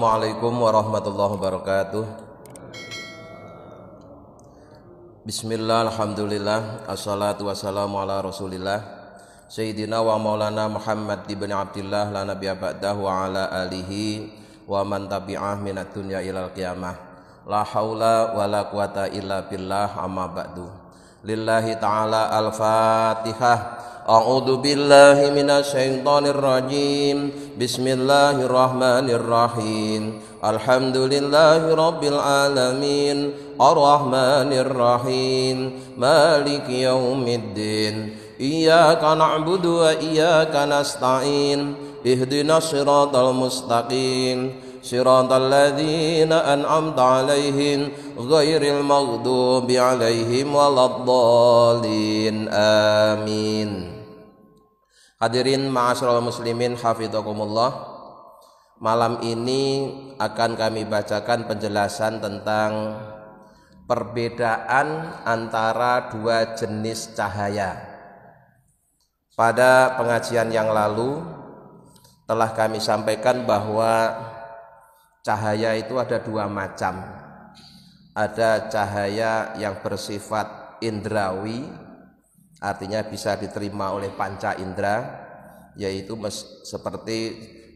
Assalamualaikum warahmatullahi wabarakatuh. Bismillah, alhamdulillah, assalatu wassalamu ala rasulillah Sayyidina wa maulana Muhammad ibn Abdillah la nabiyya ba'dahu wa ala alihi wa man tabi'ah minad dunya ilal qiyamah. La haula wa la quwata illa billah, amma ba'du. Lillahi ta'ala al-fatihah. A'udzu billahi minasyaitonir rajim. Bismillahirrahmanirrahim. Alhamdulillahi rabbil alamin. Ar-rahmanir rahim. Maliki yaumiddin. Iyyaka na'budu wa iyyaka nasta'in. Ihdinas siratal mustaqim. Siratal ladzina an'amta 'alaihim ghairil maghdubi 'alaihim waladdallin. Amin. Hadirin ma'asyiral muslimin hafizakumullah. Malam ini akan kami bacakan penjelasan tentang perbedaan antara dua jenis cahaya. Pada pengajian yang lalu telah kami sampaikan bahwa cahaya itu ada dua macam. Ada cahaya yang bersifat indrawi, artinya bisa diterima oleh panca indera, yaitu seperti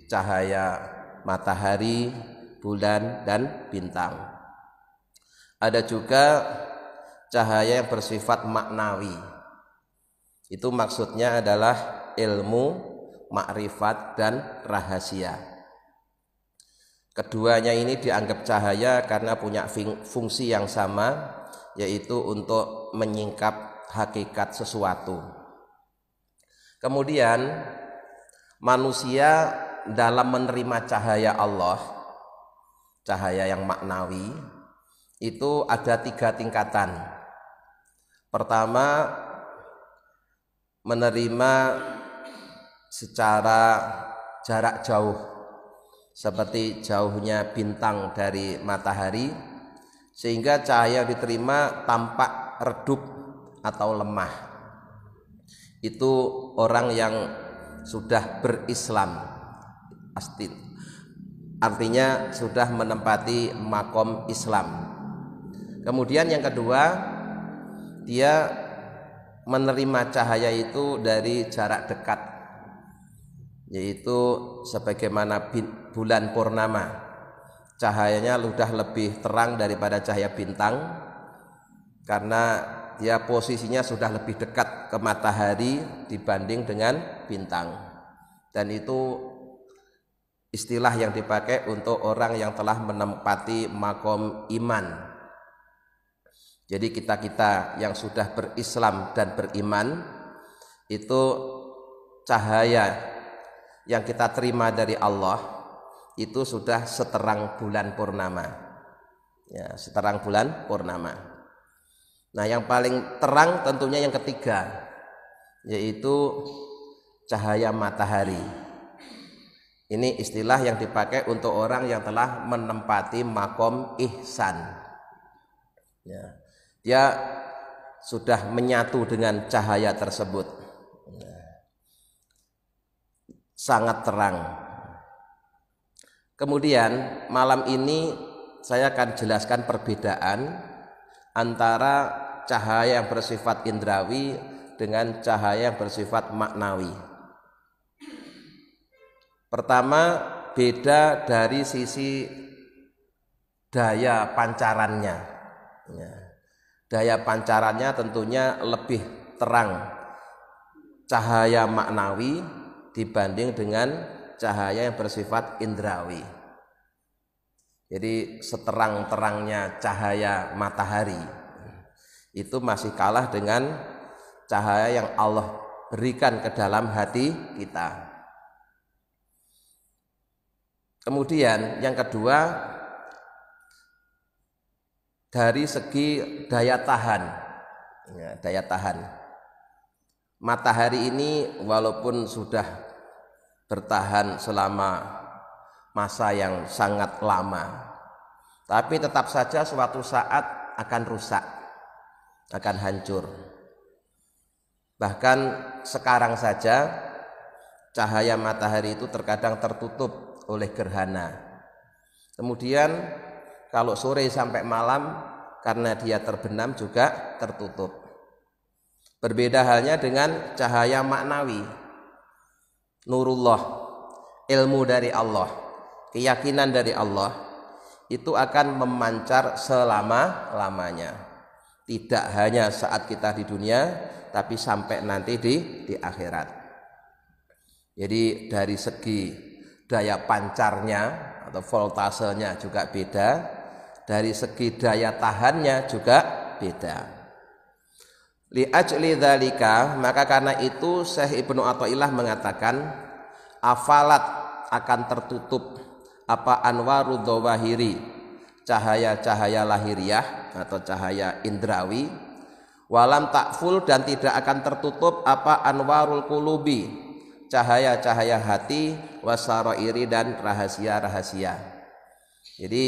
cahaya matahari, bulan, dan bintang. Ada juga cahaya yang bersifat maknawi. Itu maksudnya adalah ilmu, makrifat, dan rahasia. Keduanya ini dianggap cahaya karena punya fungsi yang sama, yaitu untuk menyingkap hakikat sesuatu. Kemudian manusia dalam menerima cahaya Allah, cahaya yang maknawi, itu ada 3 tingkatan. Pertama, menerima secara jarak jauh, seperti jauhnya bintang dari matahari, sehingga cahaya yang diterima tampak redup atau lemah. Itu orang yang sudah berislam, artinya sudah menempati makom Islam. Kemudian yang kedua, dia menerima cahaya itu dari jarak dekat, yaitu sebagaimana bulan purnama, cahayanya sudah lebih terang daripada cahaya bintang karena dia posisinya sudah lebih dekat ke matahari dibanding dengan bintang. Dan itu istilah yang dipakai untuk orang yang telah menempati makom iman. Jadi kita yang sudah berislam dan beriman, itu cahaya yang kita terima dari Allah itu sudah seterang bulan purnama, ya, seterang bulan purnama. Nah, yang paling terang tentunya yang ketiga, yaitu cahaya matahari. Ini istilah yang dipakai untuk orang yang telah menempati makom ihsan, ya. Dia sudah menyatu dengan cahaya tersebut, sangat terang. Kemudian malam ini saya akan jelaskan perbedaan antara cahaya yang bersifat indrawi dengan cahaya yang bersifat maknawi. Pertama, beda dari sisi daya pancarannya, ya. Daya pancarannya tentunya lebih terang cahaya maknawi dibanding dengan cahaya yang bersifat indrawi. Jadi seterang-terangnya cahaya matahari itu masih kalah dengan cahaya yang Allah berikan ke dalam hati kita. Kemudian yang kedua, dari segi daya tahan, ya, daya tahan. Matahari ini walaupun sudah bertahan selama masa yang sangat lama, tapi tetap saja suatu saat akan rusak, akan hancur. Bahkan sekarang saja cahaya matahari itu terkadang tertutup oleh gerhana. Kemudian kalau sore sampai malam karena dia terbenam juga tertutup. Berbeda halnya dengan cahaya maknawi, nurullah, ilmu dari Allah, keyakinan dari Allah, itu akan memancar selama-lamanya. Tidak hanya saat kita di dunia, tapi sampai nanti di akhirat. Jadi dari segi daya pancarnya atau voltasenya juga beda, dari segi daya tahannya juga beda. Li ajli dzalika, maka karena itu Syekh Ibnu Athaillah mengatakan afalat akan tertutup apa anwaru dzawahiri, cahaya-cahaya lahiriah atau cahaya indrawi, walam takful, dan tidak akan tertutup apa anwarul qulubi, cahaya-cahaya hati, wasarairi, dan rahasia-rahasia. Jadi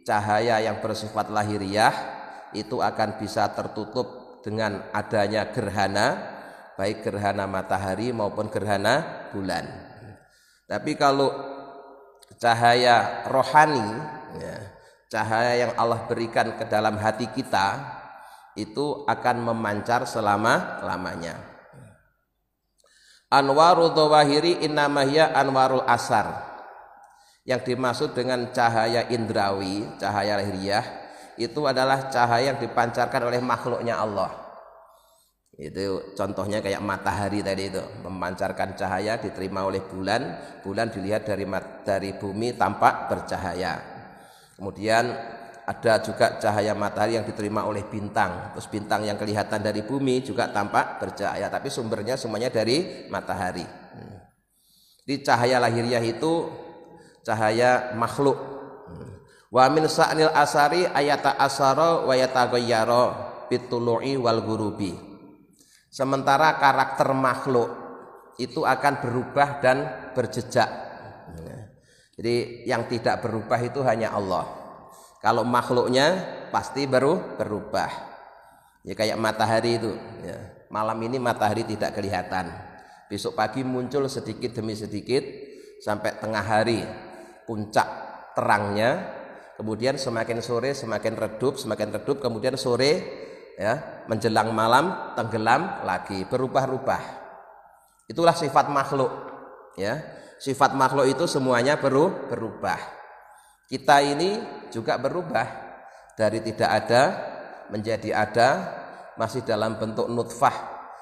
cahaya yang bersifat lahiriah itu akan bisa tertutup dengan adanya gerhana, baik gerhana matahari maupun gerhana bulan. Tapi kalau cahaya rohani, ya, cahaya yang Allah berikan ke dalam hati kita, itu akan memancar selama-lamanya. Anwarul dzawahiri innamahya anwarul asar. Yang dimaksud dengan cahaya indrawi, cahaya lahiriah, itu adalah cahaya yang dipancarkan oleh makhluknya Allah. Itu contohnya kayak matahari tadi itu, memancarkan cahaya diterima oleh bulan, bulan dilihat dari bumi tampak bercahaya. Kemudian ada juga cahaya matahari yang diterima oleh bintang, terus bintang yang kelihatan dari bumi juga tampak bercahaya, tapi sumbernya semuanya dari matahari. Di cahaya lahiriah itu cahaya makhluk. Wa min sa'nil asari ayata asara wa yataghayyara bitulu'i wal ghurubi. Sementara karakter makhluk itu akan berubah dan berjejak. Jadi yang tidak berubah itu hanya Allah. Kalau makhluknya pasti berubah. Ya kayak matahari itu, ya. Malam ini matahari tidak kelihatan. Besok pagi muncul sedikit demi sedikit sampai tengah hari puncak terangnya. Kemudian semakin sore semakin redup, kemudian sore, ya, menjelang malam tenggelam lagi, berubah-ubah. Itulah sifat makhluk, ya. Sifat makhluk itu semuanya berubah. Kita ini juga berubah dari tidak ada menjadi ada, masih dalam bentuk nutfah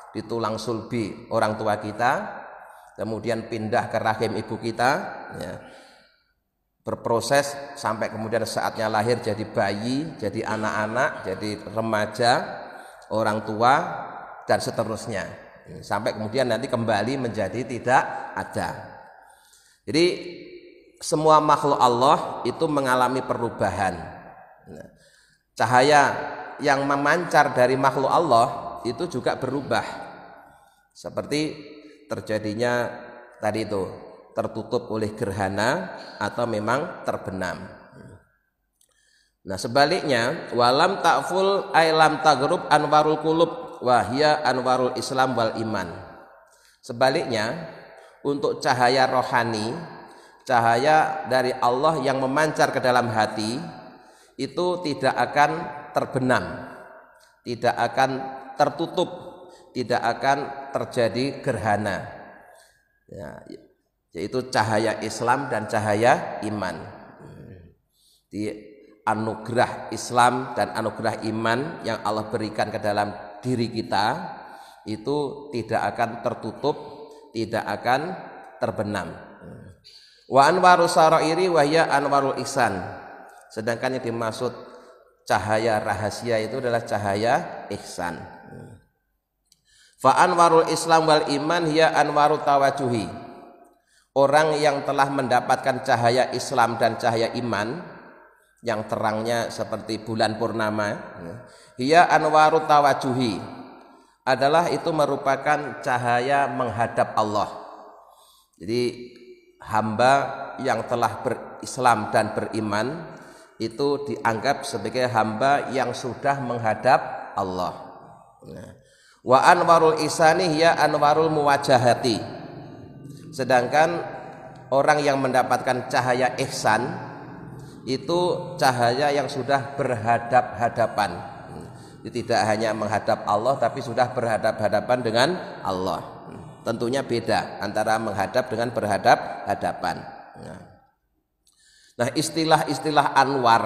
di tulang sulbi orang tua kita, kemudian pindah ke rahim ibu kita, ya, berproses sampai kemudian saatnya lahir jadi bayi, jadi anak-anak, jadi remaja, orang tua, dan seterusnya, sampai kemudian nanti kembali menjadi tidak ada. Jadi semua makhluk Allah itu mengalami perubahan. Cahaya yang memancar dari makhluk Allah itu juga berubah, seperti terjadinya tadi itu, tertutup oleh gerhana atau memang terbenam. Nah sebaliknya, walam ta'ful ay lam taghrub anwarul qulub wa hiya anwarul Islam wal iman. Sebaliknya, untuk cahaya rohani, cahaya dari Allah yang memancar ke dalam hati, itu tidak akan terbenam, tidak akan tertutup, tidak akan terjadi gerhana, ya, yaitu cahaya Islam dan cahaya iman. Di anugerah Islam dan anugerah iman yang Allah berikan ke dalam diri kita itu tidak akan tertutup, tidak akan terbenam. Wa anwaru sarairi wa hiya anwarul ihsan. Sedangkan yang dimaksud cahaya rahasia itu adalah cahaya ihsan. Fa anwarul Islam wal iman hiya anwarut tawajuhi. Orang yang telah mendapatkan cahaya Islam dan cahaya iman yang terangnya seperti bulan purnama, hiya anwarut tawajuhi, adalah itu merupakan cahaya menghadap Allah. Jadi hamba yang telah berislam dan beriman itu dianggap sebagai hamba yang sudah menghadap Allah. Wa anwarul isani hiya anwarul muwajahati. Sedangkan orang yang mendapatkan cahaya ihsan itu cahaya yang sudah berhadap-hadapan. Tidak hanya menghadap Allah tapi sudah berhadap-hadapan dengan Allah. Tentunya beda antara menghadap dengan berhadap-hadapan. Nah, istilah-istilah anwar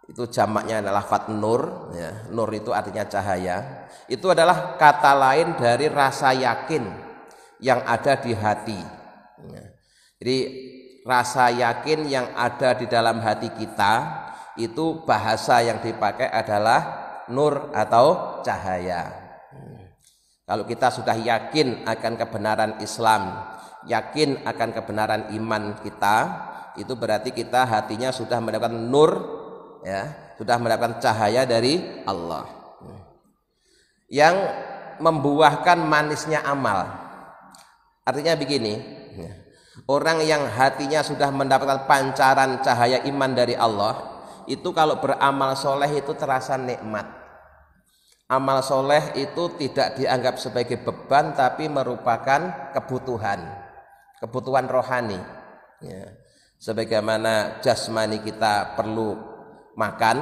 itu jamaknya adalah lafadz nur, ya. Nur itu artinya cahaya. Itu adalah kata lain dari rasa yakin yang ada di hati. Jadi rasa yakin yang ada di dalam hati kita itu bahasa yang dipakai adalah nur atau cahaya. Kalau kita sudah yakin akan kebenaran Islam, yakin akan kebenaran iman kita, itu berarti kita hatinya sudah mendapatkan nur, ya, sudah mendapatkan cahaya dari Allah yang membuahkan manisnya amal. Artinya begini, orang yang hatinya sudah mendapatkan pancaran cahaya iman dari Allah, itu kalau beramal soleh itu terasa nikmat. Amal soleh itu tidak dianggap sebagai beban tapi merupakan kebutuhan rohani, ya. Sebagaimana jasmani kita perlu makan,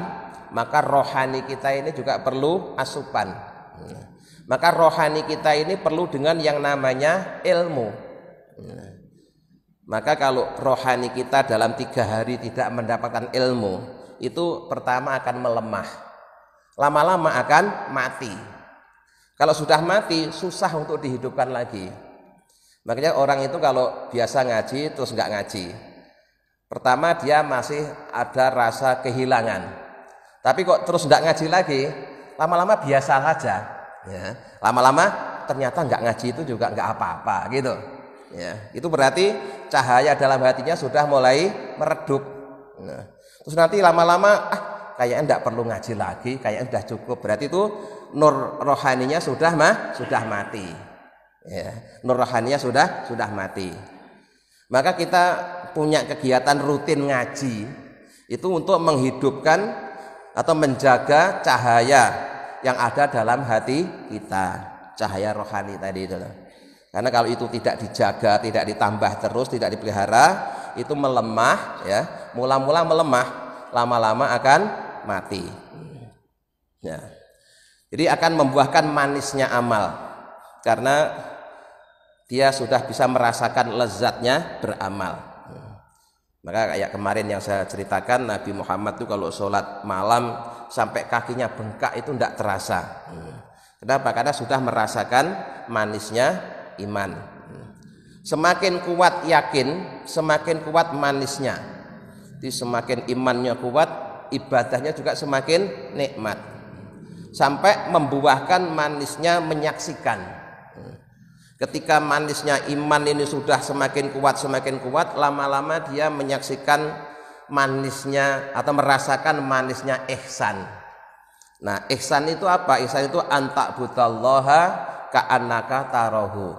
maka rohani kita ini juga perlu asupan. Maka rohani kita ini perlu dengan yang namanya ilmu. Maka kalau rohani kita dalam 3 hari tidak mendapatkan ilmu, itu pertama akan melemah, lama-lama akan mati. Kalau sudah mati susah untuk dihidupkan lagi. Makanya orang itu kalau biasa ngaji terus nggak ngaji, pertama dia masih ada rasa kehilangan, tapi kok terus nggak ngaji lagi, lama-lama biasa saja, ya. Lama-lama ternyata nggak ngaji itu juga nggak apa-apa gitu, ya. Itu berarti cahaya dalam hatinya sudah mulai meredup. Nah, terus nanti lama-lama kayaknya enggak perlu ngaji lagi, kayaknya sudah cukup. Berarti itu nur rohaninya sudah mati. Ya, nur rohaninya sudah mati. Maka kita punya kegiatan rutin ngaji itu untuk menghidupkan atau menjaga cahaya yang ada dalam hati kita, cahaya rohani tadi itu. Karena kalau itu tidak dijaga, tidak ditambah terus, tidak dipelihara, itu melemah, ya. Mula-mula melemah, lama-lama akan mati. Ya. Jadi akan membuahkan manisnya amal karena dia sudah bisa merasakan lezatnya beramal. Maka kayak kemarin yang saya ceritakan, Nabi Muhammad itu kalau sholat malam sampai kakinya bengkak itu tidak terasa. Kenapa? Karena sudah merasakan manisnya iman. Semakin kuat yakin, semakin kuat manisnya. Jadi semakin imannya kuat, ibadahnya juga semakin nikmat, sampai membuahkan manisnya menyaksikan. Ketika manisnya iman ini sudah semakin kuat, lama-lama dia menyaksikan manisnya atau merasakan manisnya ihsan. Nah, ihsan itu apa? Ihsan itu anta'budallaha ka'annaka tarahu.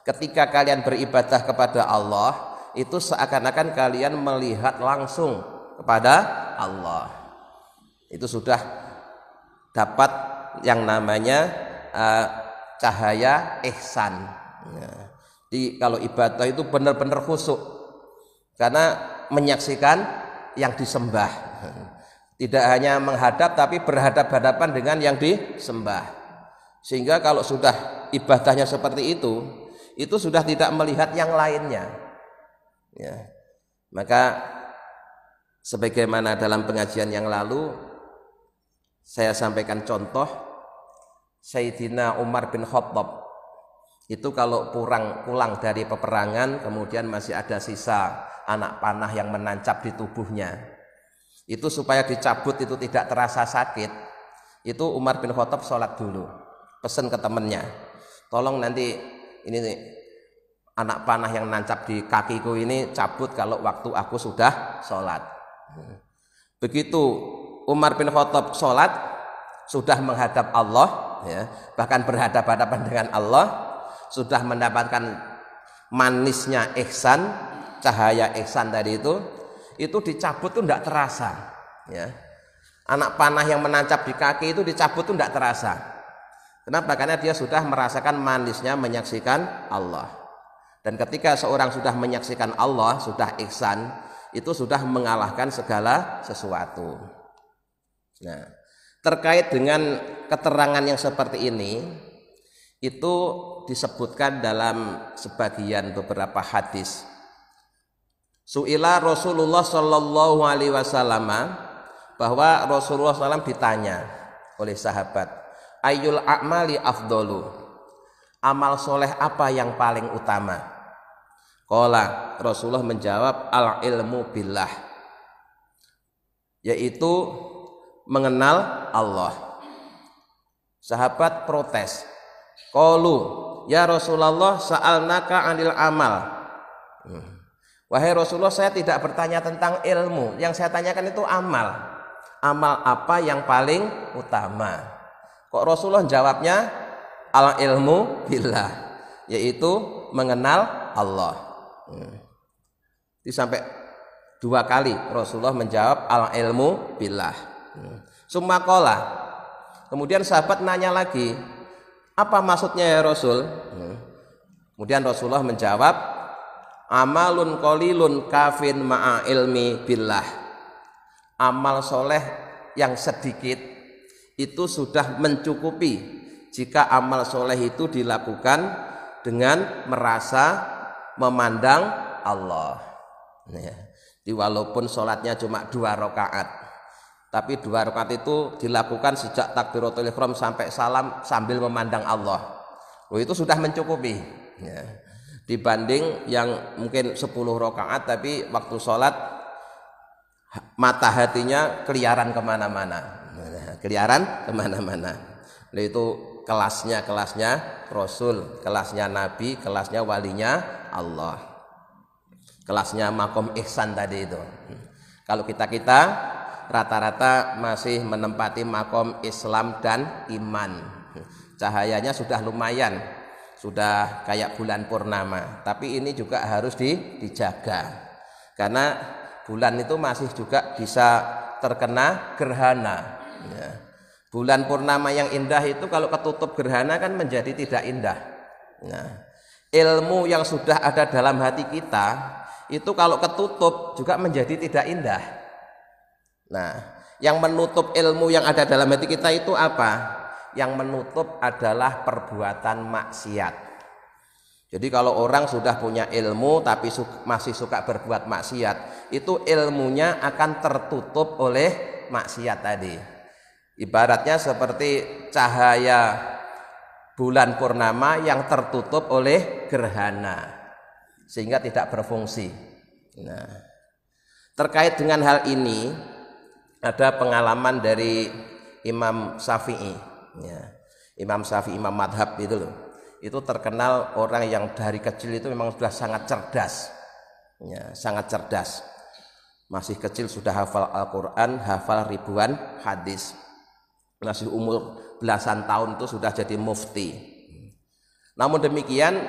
Ketika kalian beribadah kepada Allah, itu seakan-akan kalian melihat langsung kepada Allah. Itu sudah dapat yang namanya cahaya ihsan. Jadi kalau ibadah itu benar-benar khusyuk karena menyaksikan yang disembah. Tidak hanya menghadap tapi berhadap-hadapan dengan yang disembah. Sehingga kalau sudah ibadahnya seperti itu sudah tidak melihat yang lainnya. Ya. Maka sebagaimana dalam pengajian yang lalu saya sampaikan contoh Sayyidina Umar bin Khattab itu kalau pulang dari peperangan kemudian masih ada sisa anak panah yang menancap di tubuhnya, itu supaya dicabut itu tidak terasa sakit, itu Umar bin Khattab sholat dulu, pesan ke temannya, tolong nanti ini anak panah yang nancap di kakiku ini cabut kalau waktu aku sudah sholat. Begitu Umar bin Khattab sholat sudah menghadap Allah, ya, bahkan berhadapan-hadapan dengan Allah, sudah mendapatkan manisnya ihsan, cahaya ihsan tadi itu dicabut tuh tidak terasa, ya. Anak panah yang menancap di kaki itu dicabut tuh tidak terasa. Kenapa? Karena dia sudah merasakan manisnya menyaksikan Allah. Dan ketika seorang sudah menyaksikan Allah, sudah ihsan, itu sudah mengalahkan segala sesuatu. Nah, terkait dengan keterangan yang seperti ini itu disebutkan dalam sebagian beberapa hadis. Su'ila Rasulullah sallallahu alaihi wasallam, bahwa Rasulullah SAW ditanya oleh sahabat, ayyul a'mali afdolu, amal soleh apa yang paling utama? Qala, Rasulullah menjawab, al ilmu billah, yaitu mengenal Allah. Sahabat protes, qalu ya Rasulullah sa'alnaka anil amal. Wahai Rasulullah, saya tidak bertanya tentang ilmu, yang saya tanyakan itu amal. Amal apa yang paling utama? Kok Rasulullah jawabnya al ilmu billah, yaitu mengenal Allah. Jadi sampai 2 kali Rasulullah menjawab al ilmu billah. Summa qala, kemudian sahabat nanya lagi, apa maksudnya ya Rasul? Kemudian Rasulullah menjawab, amalun qalilun kafin ma'a ilmi billah. Amal soleh yang sedikit itu sudah mencukupi jika amal soleh itu dilakukan dengan merasa memandang Allah. Jadi walaupun sholatnya cuma 2 rakaat, tapi 2 rakaat itu dilakukan sejak takbiratul ihram sampai salam sambil memandang Allah. Itu sudah mencukupi. Dibanding yang mungkin 10 rakaat tapi waktu sholat mata hatinya keliaran kemana-mana. Nah, itu kelasnya Rasul, kelasnya Nabi, kelasnya walinya Allah, kelasnya makom ihsan tadi itu. Kalau kita rata-rata masih menempati makom Islam dan iman. Cahayanya sudah lumayan, sudah kayak bulan purnama, tapi ini juga harus dijaga, karena bulan itu masih juga bisa terkena gerhana. Bulan purnama yang indah itu kalau ketutup gerhana kan menjadi tidak indah. Ilmu yang sudah ada dalam hati kita itu kalau ketutup juga menjadi tidak indah. Nah, yang menutup ilmu yang ada dalam hati kita itu apa? Yang menutup adalah perbuatan maksiat. Jadi kalau orang sudah punya ilmu tapi masih suka berbuat maksiat, itu ilmunya akan tertutup oleh maksiat tadi. Ibaratnya seperti cahaya bulan purnama yang tertutup oleh gerhana sehingga tidak berfungsi. Nah, terkait dengan hal ini ada pengalaman dari Imam Syafi'i. Imam Syafi'i, Imam madhab itu loh. Itu terkenal orang yang dari kecil itu memang sudah sangat cerdas, sangat cerdas. Masih kecil sudah hafal Al-Quran, hafal ribuan hadis. Masih umur belasan tahun itu sudah jadi mufti. Namun demikian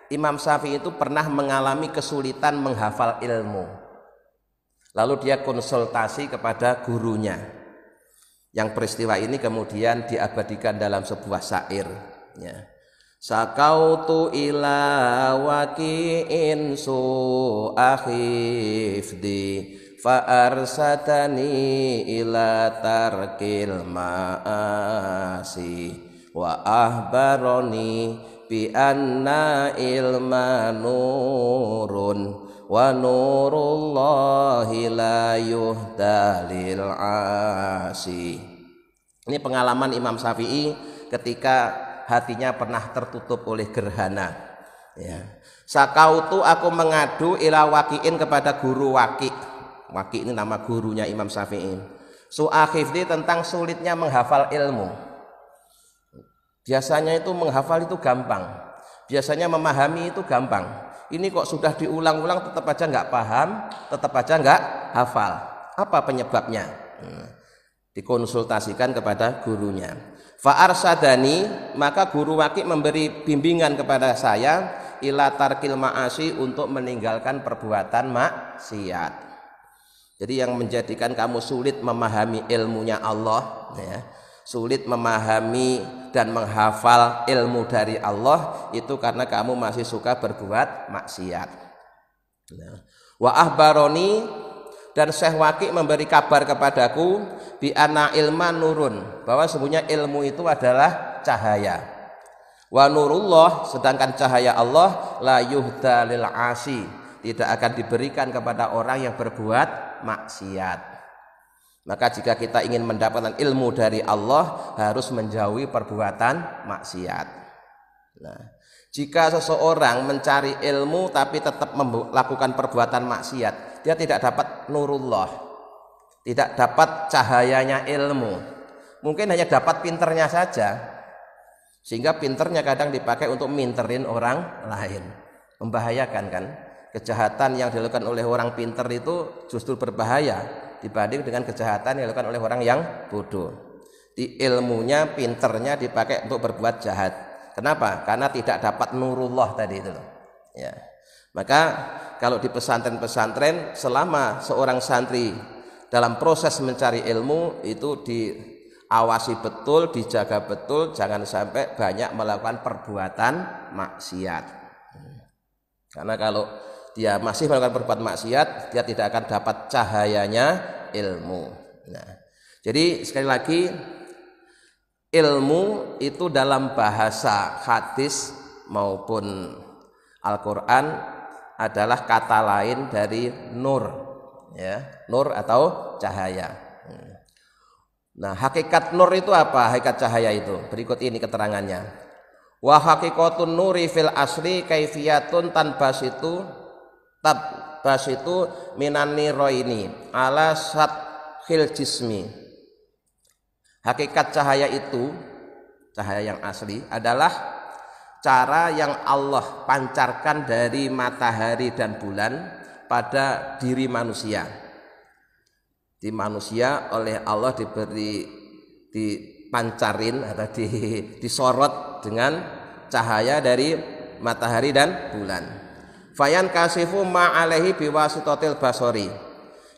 Imam Syafi'i itu pernah mengalami kesulitan menghafal ilmu. Lalu dia konsultasi kepada gurunya. Yang peristiwa ini kemudian diabadikan dalam sebuah syair. Sakautu ila waqi'in su'akhifdi fa'arsadani ila tarkil ma'asi wa ahbaroni bi anna ilma nurun wa nurullahi la yuhda lil asi. Ini pengalaman Imam Syafi'i ketika hatinya pernah tertutup oleh gerhana. Sakautu, aku mengadu ila waqi'in kepada guru Waqi'. Waqi' ini nama gurunya Imam Syafi'i. Su'akhifdi, tentang sulitnya menghafal ilmu. Biasanya itu menghafal itu gampang, biasanya memahami itu gampang. Ini kok sudah diulang-ulang tetap aja nggak paham, tetap aja nggak hafal. Apa penyebabnya? Dikonsultasikan kepada gurunya. Fa'arsadani, maka guru Waqi' memberi bimbingan kepada saya ila tarkil ma'asi, untuk meninggalkan perbuatan maksiat. Jadi yang menjadikan kamu sulit memahami ilmunya Allah, sulit memahami dan menghafal ilmu dari Allah, itu karena kamu masih suka berbuat maksiat. Wa ahbaroni, dan Syekh Waqi memberi kabar kepadaku bi anna ilma nurun, bahwa sesungguhnya ilmu itu adalah cahaya. Wa nurullah, sedangkan cahaya Allah la yuhda lil asi, tidak akan diberikan kepada orang yang berbuat maksiat. Maka jika kita ingin mendapatkan ilmu dari Allah, harus menjauhi perbuatan maksiat. Nah, jika seseorang mencari ilmu tapi tetap melakukan perbuatan maksiat, dia tidak dapat nurullah, tidak dapat cahayanya ilmu. Mungkin hanya dapat pinternya saja, sehingga pinternya kadang dipakai untuk minterin orang lain. Membahayakan kan? Kejahatan yang dilakukan oleh orang pinter itu justru berbahaya dibanding dengan kejahatan yang dilakukan oleh orang yang bodoh. Di ilmunya, pinternya dipakai untuk berbuat jahat. Kenapa? Karena tidak dapat nurullah tadi itu. Ya. Maka kalau di pesantren-pesantren, selama seorang santri dalam proses mencari ilmu itu diawasi betul, dijaga betul, jangan sampai banyak melakukan perbuatan maksiat. Karena kalau dia masih melakukan perbuatan maksiat, dia tidak akan dapat cahayanya ilmu. Nah, jadi sekali lagi, ilmu itu dalam bahasa hadis maupun Al-Quran adalah kata lain dari nur, ya, nur atau cahaya. Nah, hakikat nur itu apa? Hakikat cahaya itu berikut ini keterangannya. Wa haqiqatun nuri fil asli kaifiyatun tanbasitu minan niroini ala sathil jismi. Hakikat cahaya itu, cahaya yang asli adalah cara yang Allah pancarkan dari matahari dan bulan pada diri manusia. Di manusia oleh Allah dipancarin atau disorot dengan cahaya dari matahari dan bulan. Fayan kasifu ma'alehi biwasitotil basori.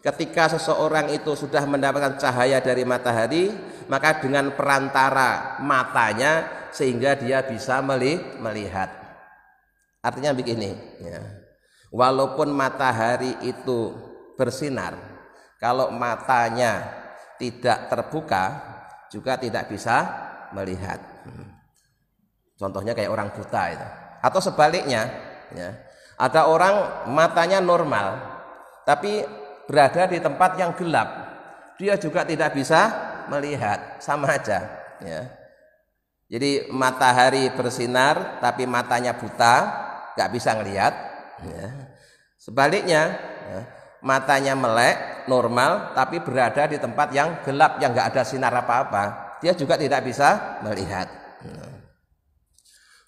Ketika seseorang itu sudah mendapatkan cahaya dari matahari, maka dengan perantara matanya sehingga dia bisa melihat. Artinya begini, ya. Walaupun matahari itu bersinar, kalau matanya tidak terbuka juga tidak bisa melihat. Contohnya kayak orang buta itu. Atau sebaliknya, ya. Ada orang matanya normal, tapi berada di tempat yang gelap, dia juga tidak bisa melihat, sama aja, ya. Jadi matahari bersinar tapi matanya buta, nggak bisa ngelihat, ya. Sebaliknya, ya, matanya melek normal tapi berada di tempat yang gelap yang nggak ada sinar apa-apa, dia juga tidak bisa melihat.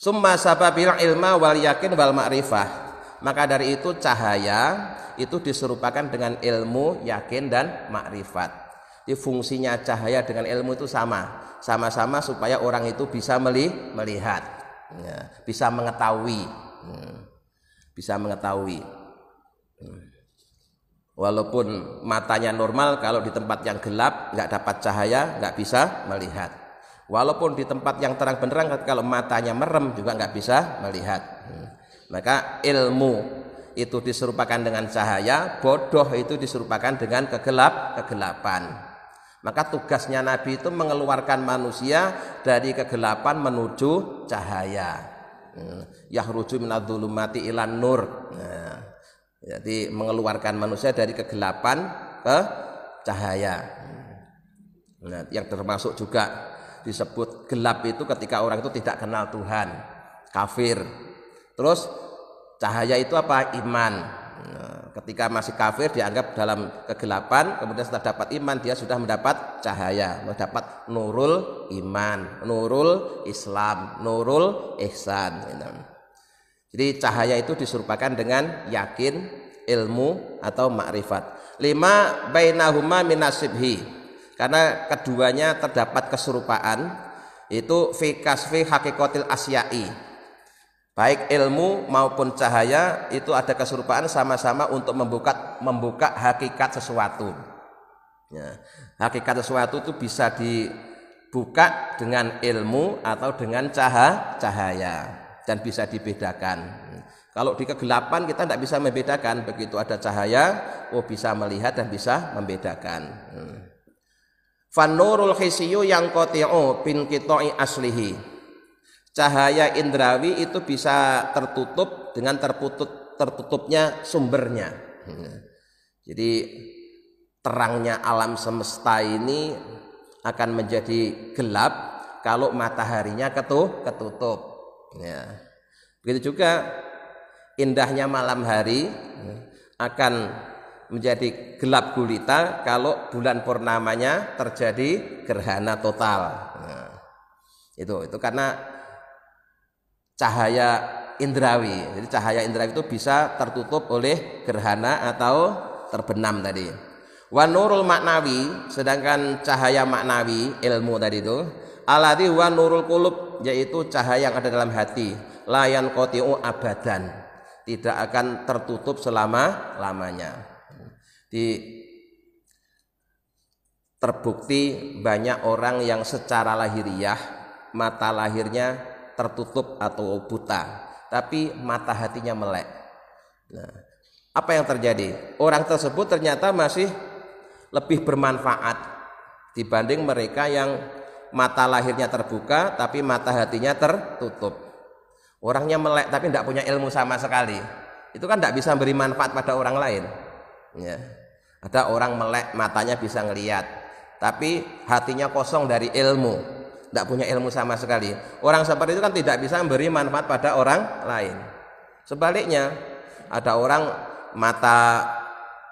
Summa sababil ilma wal yakin wal ma'rifah. Maka dari itu cahaya itu diserupakan dengan ilmu, yakin dan makrifat. Jadi fungsinya cahaya dengan ilmu itu sama-sama supaya orang itu bisa melihat, ya, bisa mengetahui, Walaupun matanya normal, kalau di tempat yang gelap nggak dapat cahaya, nggak bisa melihat. Walaupun di tempat yang terang benderang, kalau matanya merem juga nggak bisa melihat. Maka ilmu itu diserupakan dengan cahaya, bodoh itu diserupakan dengan kegelapan. Maka tugasnya Nabi itu mengeluarkan manusia dari kegelapan menuju cahaya. Yahruju minadz-dzulumati ilan nur. Nah, jadi mengeluarkan manusia dari kegelapan ke cahaya. Nah, yang termasuk juga disebut gelap itu ketika orang itu tidak kenal Tuhan, kafir. Terus cahaya itu apa? Iman. Nah, ketika masih kafir dianggap dalam kegelapan, kemudian setelah dapat iman dia sudah mendapat cahaya, mendapat nurul iman, nurul Islam, nurul ihsan. Jadi cahaya itu diserupakan dengan yakin, ilmu atau makrifat. 5 bainahuma minasibhi, karena keduanya terdapat keserupaan, itu fi kasfi haqiqatil asya'i. Baik ilmu maupun cahaya itu ada keserupaan sama-sama untuk membuka hakikat sesuatu. Ya, hakikat sesuatu itu bisa dibuka dengan ilmu atau dengan cahaya. dan bisa dibedakan. Kalau di kegelapan kita tidak bisa membedakan, begitu ada cahaya, bisa melihat dan bisa membedakan. Fanurul hisyu yang qati'u bin qita'i aslihi. Cahaya indrawi itu bisa tertutup dengan tertutupnya sumbernya. Jadi terangnya alam semesta ini akan menjadi gelap kalau mataharinya ketutup. Ya. Begitu juga indahnya malam hari akan menjadi gelap gulita kalau bulan purnamanya terjadi gerhana total. Nah, itu karena cahaya indrawi. Jadi cahaya indrawi itu bisa tertutup oleh gerhana atau terbenam tadi. Wa nurul maknawi, sedangkan cahaya maknawi ilmu tadi itu alladzi wa nurul qulub, yaitu cahaya yang ada dalam hati, la yanqati'u abadan, tidak akan tertutup selama-lamanya. Terbukti banyak orang yang secara lahiriah mata lahirnya tertutup atau buta, tapi mata hatinya melek. Nah, apa yang terjadi? Orang tersebut ternyata masih lebih bermanfaat dibanding mereka yang mata lahirnya terbuka tapi mata hatinya tertutup. Orangnya melek tapi tidak punya ilmu sama sekali, itu kan tidak bisa beri manfaat pada orang lain. Ya. Ada orang melek matanya bisa ngelihat, tapi hatinya kosong dari ilmu, tidak punya ilmu sama sekali. Orang seperti itu kan tidak bisa memberi manfaat pada orang lain. Sebaliknya, ada orang mata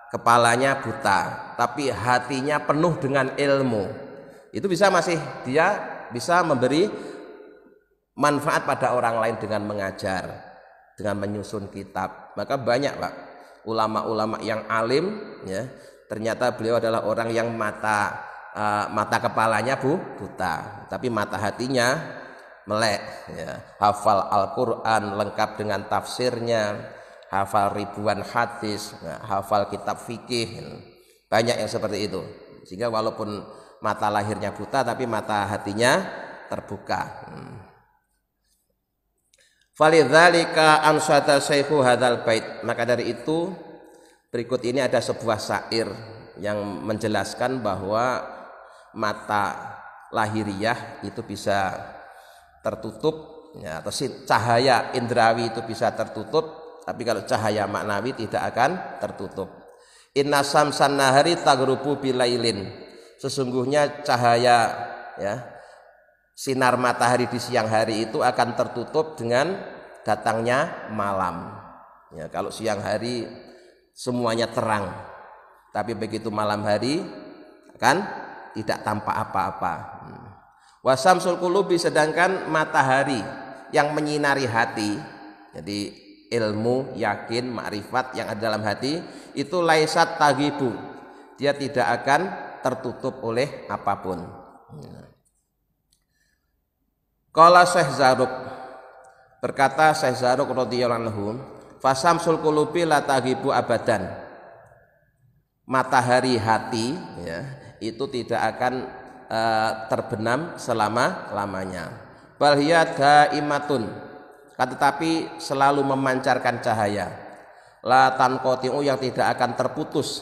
kepalanya buta, tapi hatinya penuh dengan ilmu. Itu dia bisa memberi manfaat pada orang lain dengan mengajar, dengan menyusun kitab. Maka banyak Pak ulama-ulama yang alim, ya, ternyata beliau adalah orang yang mata kepalanya buta, tapi mata hatinya melek, ya. Hafal Al-Quran lengkap dengan tafsirnya, hafal ribuan hadis, hafal kitab fikih, banyak yang seperti itu. Sehingga walaupun mata lahirnya buta tapi mata hatinya terbuka. Falidzalika ansata syaihu hadzal bait. Maka dari itu berikut ini ada sebuah syair yang menjelaskan bahwa mata lahiriah itu bisa tertutup, ya, atau cahaya indrawi itu bisa tertutup, tapi kalau cahaya maknawi tidak akan tertutup. Inna samsan nahari taghrubu bilailin. Sesungguhnya cahaya, ya, sinar matahari di siang hari itu akan tertutup dengan datangnya malam. Ya, kalau siang hari semuanya terang, tapi begitu malam hari kan tidak tampak apa-apa. Wasamsul qulubi, sedangkan matahari yang menyinari hati, jadi ilmu, yakin, makrifat yang ada dalam hati itu laisat taghibu, dia tidak akan tertutup oleh apapun. Qala Syekh Zaruk, berkata Syekh Zaruk radhiyallahu anhu, fasamsul qulubi la taghibu abadan. Matahari hati, ya, itu tidak akan terbenam selama-lamanya. Bal hiya daimatun, tetapi selalu memancarkan cahaya. La tanqati'u, yang tidak akan terputus.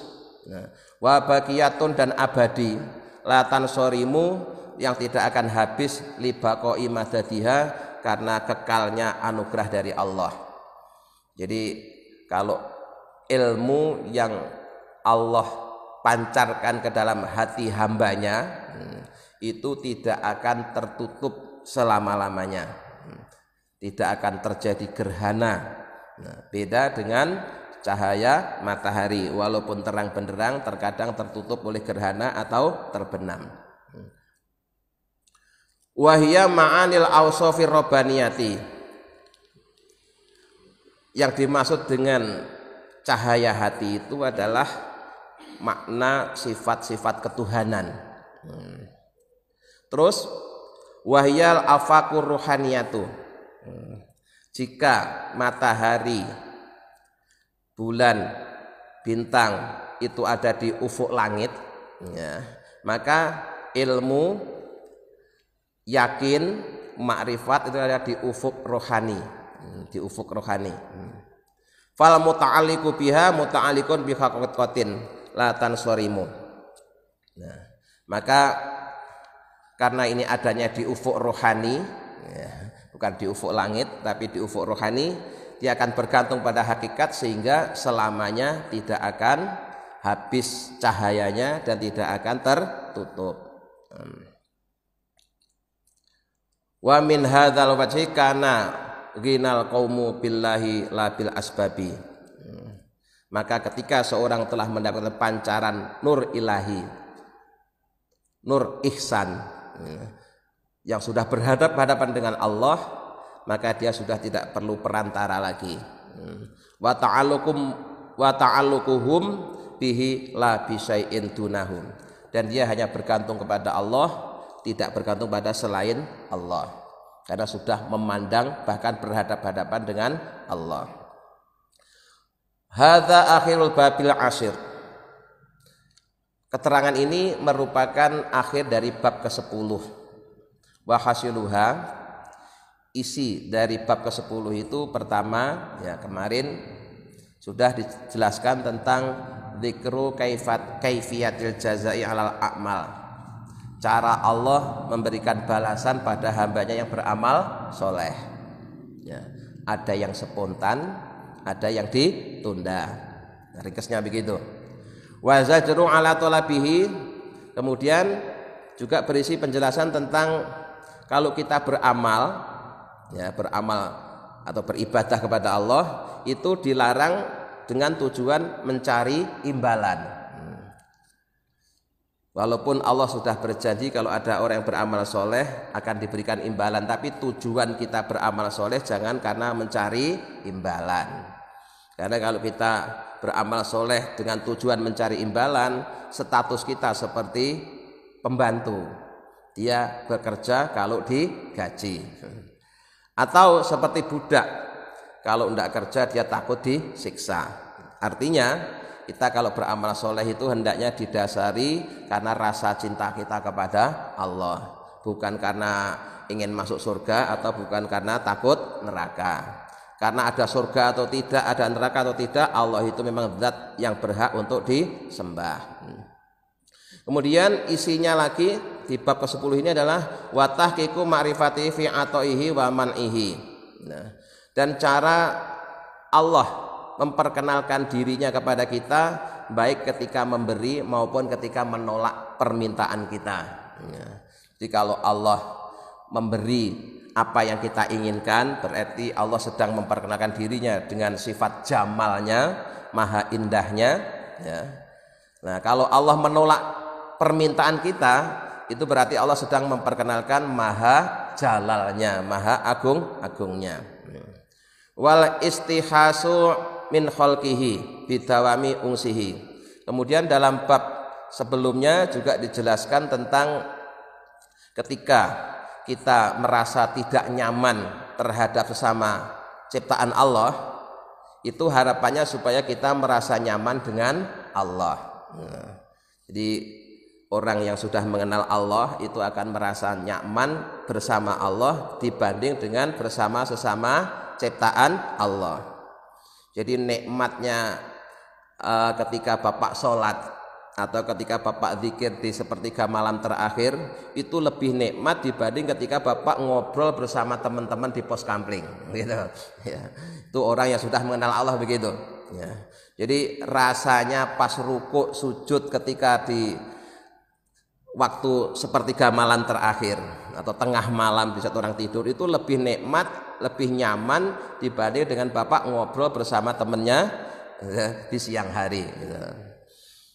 Wa baqiyatun, dan abadi. La tansorimu, yang tidak akan habis, li baqai madadiha, karena kekalnya anugerah dari Allah. Jadi kalau ilmu yang Allah pancarkan ke dalam hati hambanya itu tidak akan tertutup selama-lamanya, tidak akan terjadi gerhana. Beda dengan cahaya matahari, walaupun terang benderang terkadang tertutup oleh gerhana atau terbenam. Wahia ma'anil awsofir robbaniyati, yang dimaksud dengan cahaya hati itu adalah makna sifat-sifat ketuhanan. Terus wahyal afakur ruhaniyatu, jika matahari, bulan, bintang itu ada di ufuk langit, ya, maka ilmu, yakin, makrifat itu ada di ufuk rohani. di ufuk rohani. Fal muta'alliqu biha muta'alliqun bi haqiqatin la tansorimu. Nah, maka karena ini adanya di ufuk rohani, ya, bukan di ufuk langit tapi di ufuk rohani, dia akan bergantung pada hakikat sehingga selamanya tidak akan habis cahayanya dan tidak akan tertutup. Wa min hadzal wajhi kana ghinal qaumu billahi la bil asbabi. Maka ketika seorang telah mendapatkan pancaran nur ilahi, nur ihsan, yang sudah berhadapan dengan Allah, maka dia sudah tidak perlu perantara lagi. Wa ta'alluquhum bihi la bisyai'in dunahum. Dan dia hanya bergantung kepada Allah, tidak bergantung pada selain Allah, karena sudah memandang bahkan berhadapan-hadapan dengan Allah. Hadza akhirul babil ashir. Keterangan ini merupakan akhir dari bab ke-10. Wa hasiluha, isi dari bab ke-10 itu pertama, ya kemarin sudah dijelaskan tentang dzikru kaifiyatil jazai alal a'mal. Cara Allah memberikan balasan pada hambanya yang beramal soleh. Ya, ada yang spontan, ada yang ditunda. Ringkasnya begitu. Wa zajru ala talabihi, kemudian juga berisi penjelasan tentang kalau kita beramal, ya beramal atau beribadah kepada Allah itu dilarang dengan tujuan mencari imbalan. Walaupun Allah sudah berjanji kalau ada orang yang beramal soleh akan diberikan imbalan, tapi tujuan kita beramal soleh jangan karena mencari imbalan. Karena kalau kita beramal soleh dengan tujuan mencari imbalan, status kita seperti pembantu, dia bekerja kalau digaji. Atau seperti budak, kalau tidak kerja dia takut disiksa. Artinya kita kalau beramal soleh itu hendaknya didasari karena rasa cinta kita kepada Allah, bukan karena ingin masuk surga atau bukan karena takut neraka. Karena ada surga atau tidak, ada neraka atau tidak, Allah itu memang zat yang berhak untuk disembah. Kemudian isinya lagi di bab ke-10 ini adalah wa tahqiqu ma'rifati fi ataihi wa man'ihi. Nah, dan cara Allah memperkenalkan dirinya kepada kita baik ketika memberi maupun ketika menolak permintaan kita. Jadi kalau Allah memberi apa yang kita inginkan, berarti Allah sedang memperkenalkan dirinya dengan sifat jamalnya, maha indahnya. Nah, kalau Allah menolak permintaan kita, itu berarti Allah sedang memperkenalkan maha jalalnya, maha agungnya. Wal istihasu min khalqihi bidawami ungsihi. Kemudian dalam bab sebelumnya juga dijelaskan tentang ketika kita merasa tidak nyaman terhadap sesama ciptaan Allah, itu harapannya supaya kita merasa nyaman dengan Allah. Jadi orang yang sudah mengenal Allah itu akan merasa nyaman bersama Allah dibanding dengan bersama sesama ciptaan Allah. Jadi nikmatnya ketika Bapak sholat atau ketika Bapak zikir di sepertiga malam terakhir itu lebih nikmat dibanding ketika Bapak ngobrol bersama teman-teman di pos kampling, gitu. Ya. Itu orang yang sudah mengenal Allah begitu. Ya. Jadi rasanya pas rukuk sujud ketika di waktu sepertiga malam terakhir atau tengah malam di saat orang tidur itu lebih nikmat, lebih nyaman dibanding dengan Bapak ngobrol bersama temannya di siang hari.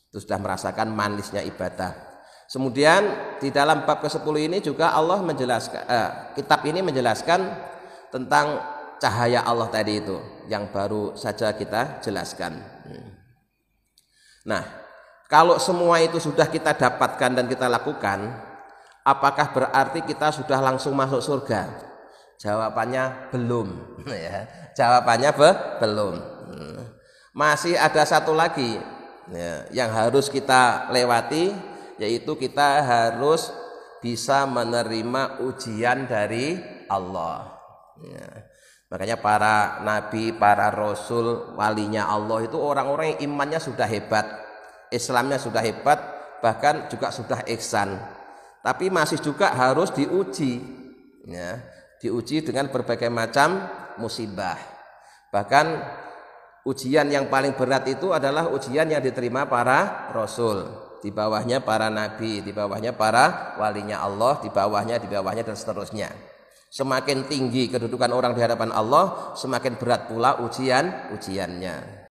Itu sudah merasakan manisnya ibadah. Kemudian di dalam bab ke-10 ini juga Allah menjelaskan, kitab ini menjelaskan tentang cahaya Allah tadi itu yang baru saja kita jelaskan. Nah, kalau semua itu sudah kita dapatkan dan kita lakukan, apakah berarti kita sudah langsung masuk surga? Jawabannya belum. Ya, jawabannya belum. Masih ada satu lagi yang harus kita lewati, yaitu kita harus bisa menerima ujian dari Allah. Makanya para nabi, para rasul, walinya Allah itu orang-orang yang imannya sudah hebat, Islamnya sudah hebat, bahkan juga sudah ihsan. Tapi masih juga harus diuji, ya, diuji dengan berbagai macam musibah. Bahkan ujian yang paling berat itu adalah ujian yang diterima para rasul, di bawahnya para nabi, di bawahnya para walinya Allah, di bawahnya dan seterusnya. Semakin tinggi kedudukan orang di hadapan Allah, semakin berat pula ujiannya.